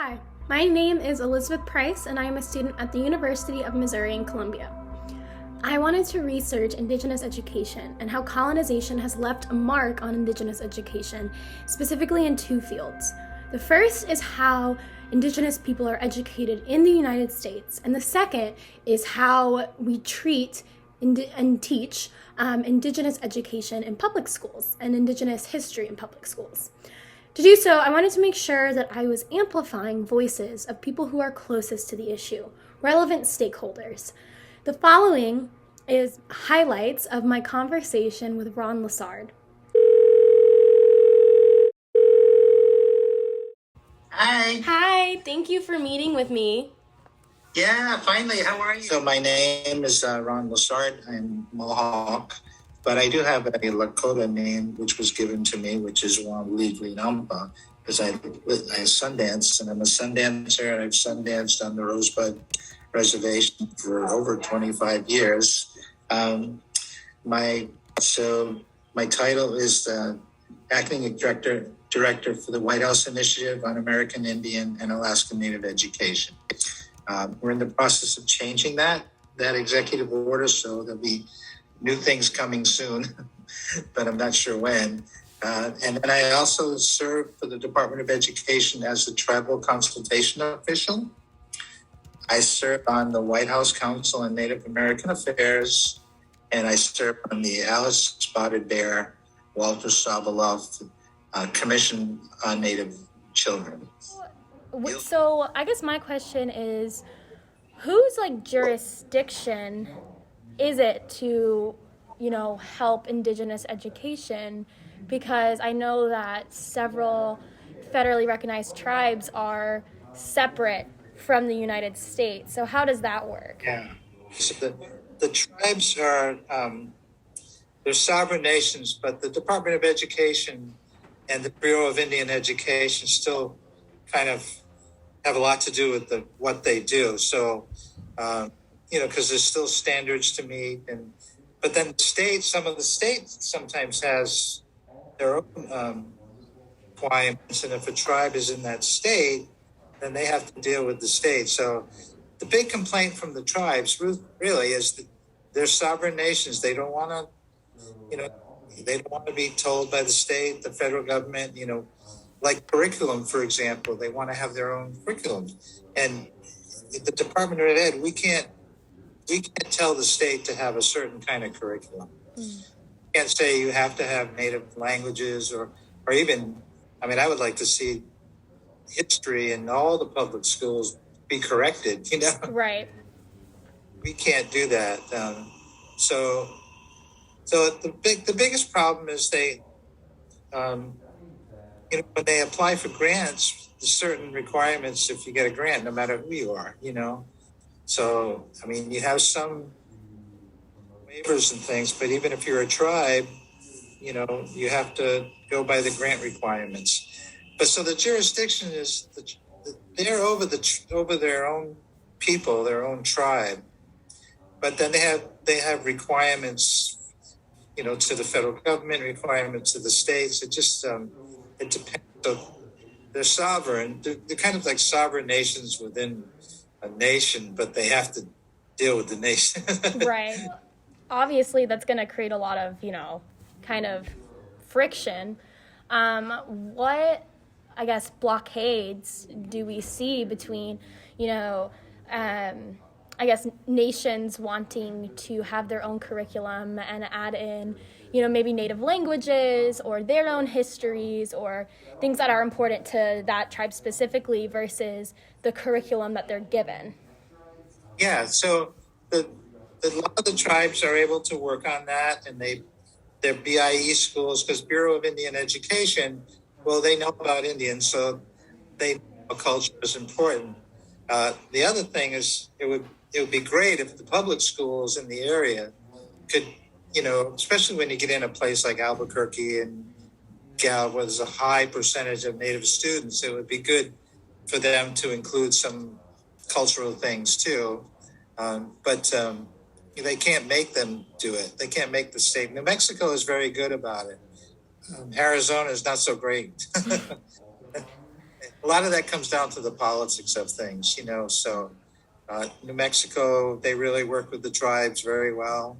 Hi, my name is Elizabeth Price, and I am a student at the University of Missouri in Columbia. I wanted to research Indigenous education and how colonization has left a mark on Indigenous education, specifically in two fields. The first is how Indigenous people are educated in the United States, and the second is how we treat and teach Indigenous education in public schools and Indigenous history in public schools. To do so, I wanted to make sure that I was amplifying voices of people who are closest to the issue, relevant stakeholders. The following is highlights of my conversation with Ron Lessard. Hi. Hi, thank you for meeting with me. Yeah, finally. How are you? So my name is Ron Lessard. I'm Mohawk, but I do have a Lakota name, which was given to me, which is Ron Legally Nampa, because I Sundance, and I'm a Sundancer, and I've Sundanced on the Rosebud Reservation for over 25 years. My title is acting director for the White House Initiative on American Indian and Alaska Native Education. We're in the process of changing that executive order, so there'll be new things coming soon, but I'm not sure when. And then I also serve for the Department of Education as the tribal consultation official. I serve on the White House Council on Native American Affairs, and I serve on the Alice Spotted Bear, Walter Sobolov Commission on Native Children. So I guess my question is, whose jurisdiction is it to, help Indigenous education? Because I know that several federally recognized tribes are separate from the United States. So how does that work? Yeah. So the tribes are, they're sovereign nations, but the Department of Education and the Bureau of Indian Education still kind of have a lot to do with what they do. So, because there's still standards to meet, but then some of the states sometimes has their own requirements, and if a tribe is in that state, then they have to deal with the state. So the big complaint from the tribes really is that they're sovereign nations. They don't want to, they don't want to be told by the state, the federal government, like curriculum, for example. They want to have their own curriculum. And the Department of Ed, we can't tell the state to have a certain kind of curriculum. We can't say you have to have native languages or even, I would like to see history in all the public schools be corrected, Right. We can't do that. So the biggest problem is they, when they apply for grants, there's certain requirements if you get a grant, no matter who you are, So, you have some waivers and things, but even if you're a tribe, you have to go by the grant requirements. But so the jurisdiction is they're over their own people, their own tribe. But then they have requirements, to the federal government, requirements to the states. It just it depends. So they're sovereign. They're kind of like sovereign nations within a nation, but they have to deal with the nation. Right. Obviously, that's going to create a lot of, kind of friction. What, blockades do we see between, nations wanting to have their own curriculum and add in, maybe native languages or their own histories or things that are important to that tribe specifically versus the curriculum that they're given? Yeah, so a lot of the tribes are able to work on that, and their BIE schools, because Bureau of Indian Education, well, they know about Indians, so they know culture is important. The other thing is it would be great if the public schools in the area could, especially when you get in a place like Albuquerque and Gal, where there's a high percentage of Native students, it would be good for them to include some cultural things too. But they can't make them do it. They can't make the state. New Mexico is very good about it. Arizona is not so great. a lot of that comes down to the politics of things, so New Mexico, they really work with the tribes very well.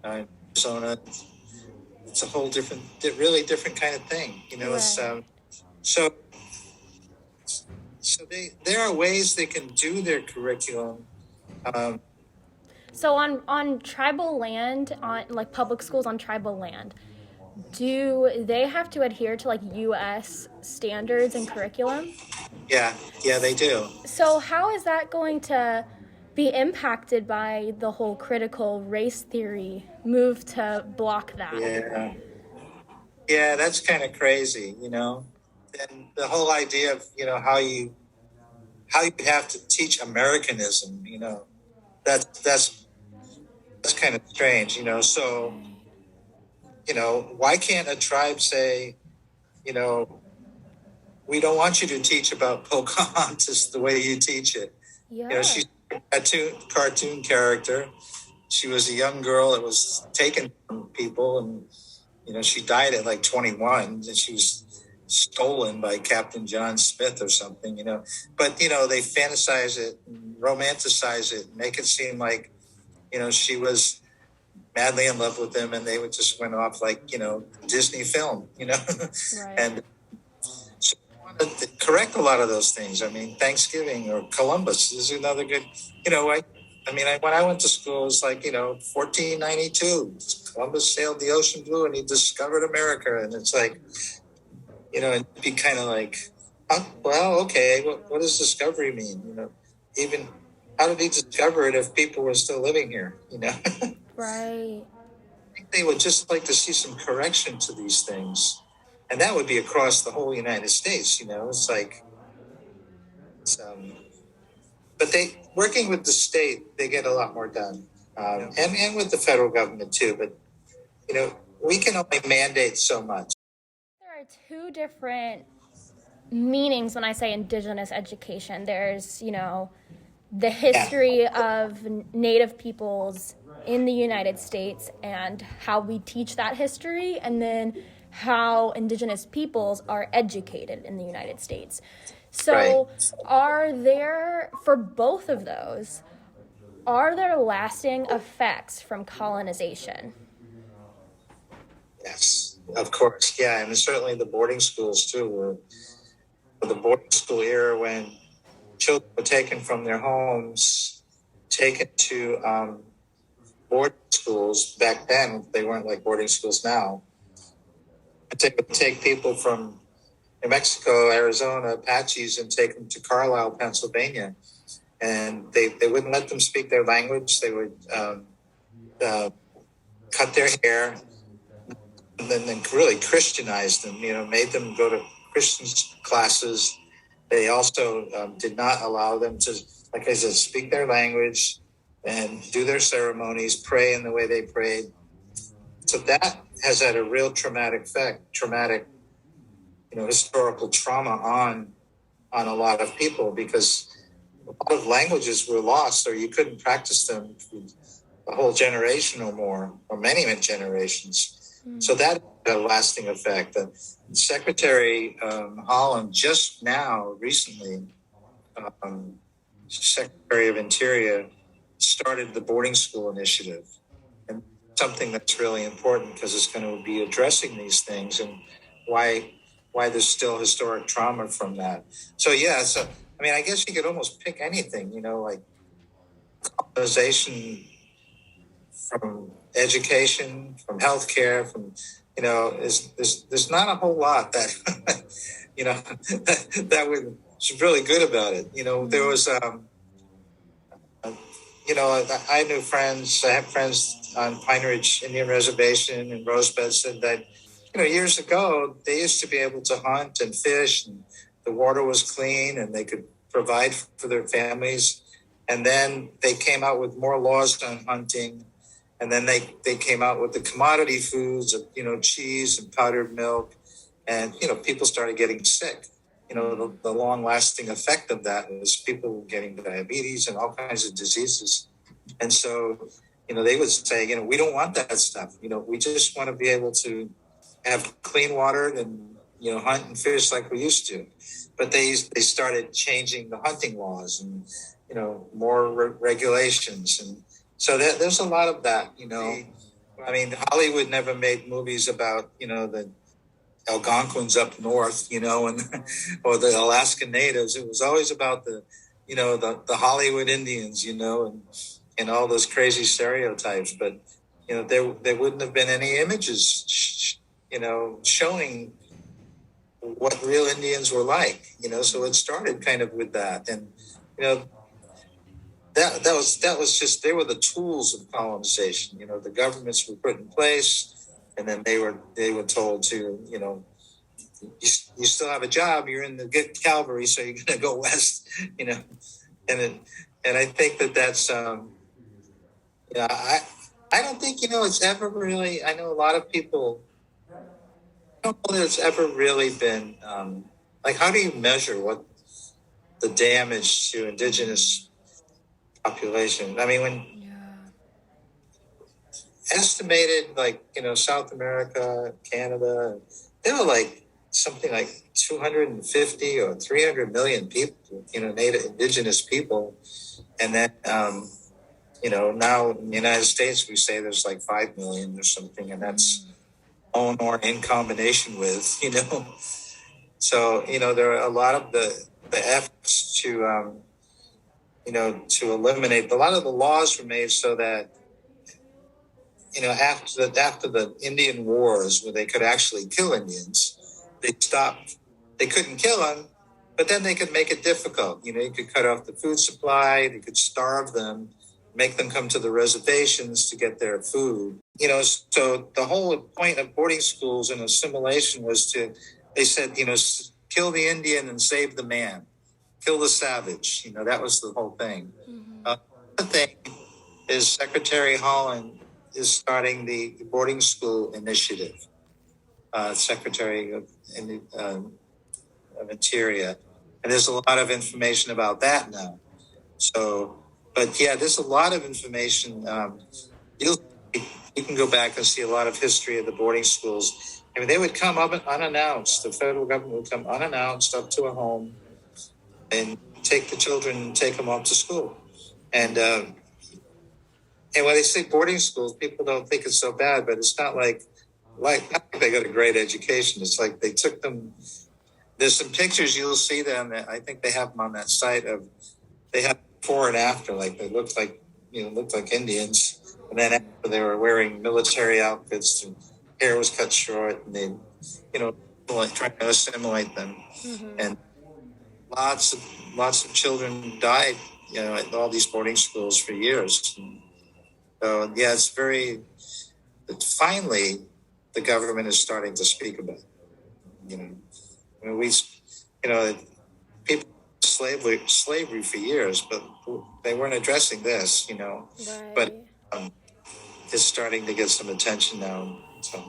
Arizona, it's a whole different, really different kind of thing, it's Right. so there are ways they can do their curriculum. um, So on tribal land, on like public schools on tribal land, do they have to adhere to like US standards and curriculum? yeah, they do. So how is that going to be impacted by the whole critical race theory move to block that? Yeah, that's kind of crazy, and the whole idea of how you have to teach Americanism, that's kind of strange, so why can't a tribe say, you know we don't want you to teach about Pocahontas the way you teach it. Yeah. She's a cartoon character. She was a young girl that was taken from people, and she died at like 21, and she was stolen by Captain John Smith or something. But they fantasize it, and romanticize it, make it seem like she was madly in love with him, and they would just went off like Disney film. Right. And so I want to correct a lot of those things. I mean, Thanksgiving or Columbus is another good. When I went to school, it was like 1492. Columbus sailed the ocean blue, and he discovered America. And it's like, it'd be kind of like, well, okay, what does discovery mean? Even how did he discover it if people were still living here? Right. I think they would just like to see some correction to these things, and that would be across the whole United States. It's like, but they working with the state, they get a lot more done, and with the federal government too. But we can only mandate so much. There are two different meanings when I say indigenous education. There's, the history of Native peoples in the United States and how we teach that history, and then how indigenous peoples are educated in the United States. So Right. Are there, for both of those, are there lasting effects from colonization? Yes, of course. Yeah, and certainly the boarding schools too. Were the boarding school era when children were taken from their homes, taken to boarding schools. Back then, they weren't like boarding schools now. They would take people from New Mexico, Arizona, Apaches, and take them to Carlisle, Pennsylvania. And they wouldn't let them speak their language. They would cut their hair, and then really Christianized them, made them go to Christian classes. They also did not allow them to, like I said, speak their language and do their ceremonies, pray in the way they prayed. So that has had a real traumatic effect, historical trauma on a lot of people, because a lot of languages were lost, or you couldn't practice them for a whole generation or more, or many generations. So that had a lasting effect. Secretary Holland just now, recently, Secretary of Interior, started the boarding school initiative, and something that's really important because it's going to be addressing these things and why there's still historic trauma from that. So I guess you could almost pick anything, like colonization, from education, from healthcare, from there's not a whole lot that that was really good about it. There was I knew friends. I have friends on Pine Ridge Indian Reservation in Rosebud said that years ago they used to be able to hunt and fish, and the water was clean, and they could provide for their families. And then they came out with more laws on hunting. And then they came out with the commodity foods of, cheese and powdered milk. And, people started getting sick. The long-lasting effect of that was people getting diabetes and all kinds of diseases. And so, they would say, we don't want that stuff. We just want to be able to have clean water and, hunt and fish like we used to. but they started changing the hunting laws and, more regulations. And so there's a lot of that, I mean, Hollywood never made movies about, the Algonquins up north, and or the Alaskan natives. It was always about the Hollywood Indians, and all those crazy stereotypes. But there wouldn't have been any images, showing what real Indians were like. So it started kind of with that, and that was just, they were the tools of colonization. The governments were put in place. And then they were told to, you still have a job. You're in the cavalry, so you're going to go west, and I think that's, I don't think, it's ever really. I know a lot of people. I don't know that it's ever really been like, how do you measure what the damage to indigenous population? I mean, when estimated, like, South America, Canada, there were like something like 250 or 300 million people, native indigenous people. And then, now in the United States, we say there's like 5 million or something, and that's own or in combination with, So, there are a lot of the efforts to, to eliminate. A lot of the laws were made so that, after the Indian Wars, where they could actually kill Indians, they stopped. They couldn't kill them, but then they could make it difficult. You could cut off the food supply. They could starve them, make them come to the reservations to get their food. So the whole point of boarding schools and assimilation was they said, kill the Indian and save the man, kill the savage. That was the whole thing. The thing is, Secretary Holland is starting the boarding school initiative, Secretary of Interior. And there's a lot of information about that now. So, but yeah, there's a lot of information. You can go back and see a lot of history of the boarding schools. I mean, they would come up unannounced. The federal government would come unannounced up to a home and take the children and take them off to school. And when they say boarding schools, people don't think it's so bad, but it's not like they got a great education. It's like they took them. There's some pictures you'll see them. I think they have them on that site they have before and after. Like they looked like Indians, and then after they were wearing military outfits and hair was cut short, and they, trying to assimilate them, and lots of children died, at all these boarding schools for years. So yeah, finally, the government is starting to speak about it. People slavery for years, but they weren't addressing this, Right. But it's starting to get some attention now. So.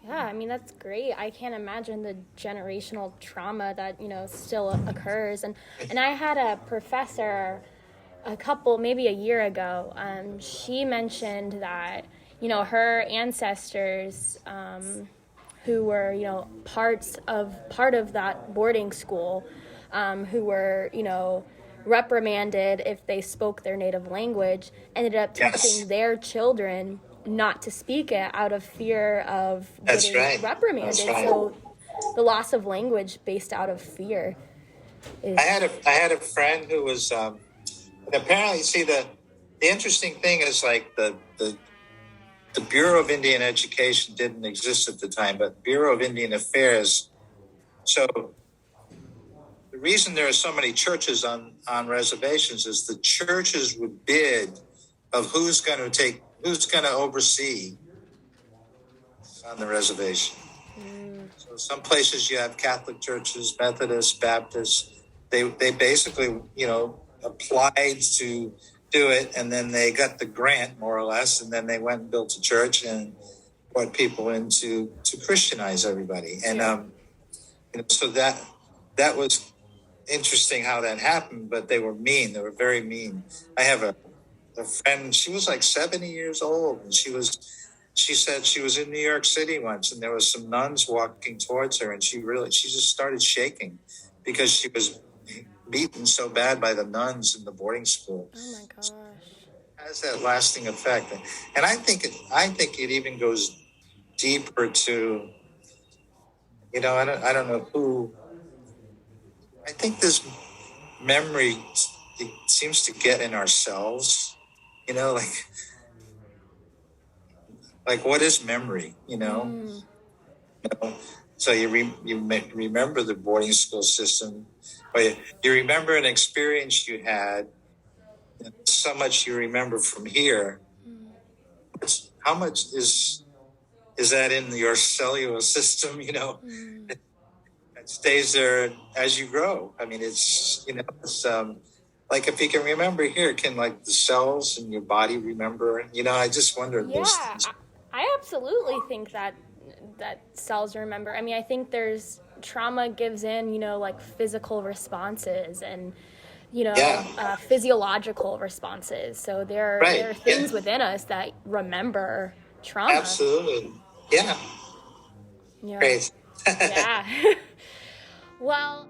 Yeah, I mean, that's great. I can't imagine the generational trauma that, still occurs. And I had a professor maybe a year ago, she mentioned that, her ancestors, who were, part of that boarding school, who were, reprimanded if they spoke their native language, ended up teaching their children not to speak it out of fear of getting reprimanded. So the loss of language based out of fear. I had a friend who was, apparently, see, the interesting thing is, like, the Bureau of Indian Education didn't exist at the time, but Bureau of Indian Affairs. So the reason there are so many churches on reservations is the churches would bid of who's going to oversee on the reservation. So some places you have Catholic churches, Methodist, Baptist. They basically, applied to do it, and then they got the grant, more or less, and then they went and built a church and brought people in to Christianize everybody. And so that was interesting how that happened, but they were mean. They were very mean. I have a friend, she was like 70 years old, and she said she was in New York City once, and there was some nuns walking towards her, and she just started shaking. because she was beaten so bad by the nuns in the boarding school. Oh my gosh. Has that lasting effect, and I think it even goes deeper to, I don't know who. I think this memory, it seems to get in ourselves, like what is memory, So remember the boarding school system, or you remember an experience you had. So much you remember from here. How much is that in your cellular system? It stays there as you grow. I mean, it's like if you can remember here, can like the cells in your body remember? I just wonder those Yeah, things. I absolutely think that cells remember. I mean, I think there's trauma gives in, like physical responses and, physiological responses. So there are things within us that remember trauma. Absolutely. Yeah. Yeah. Great. Yeah. Well,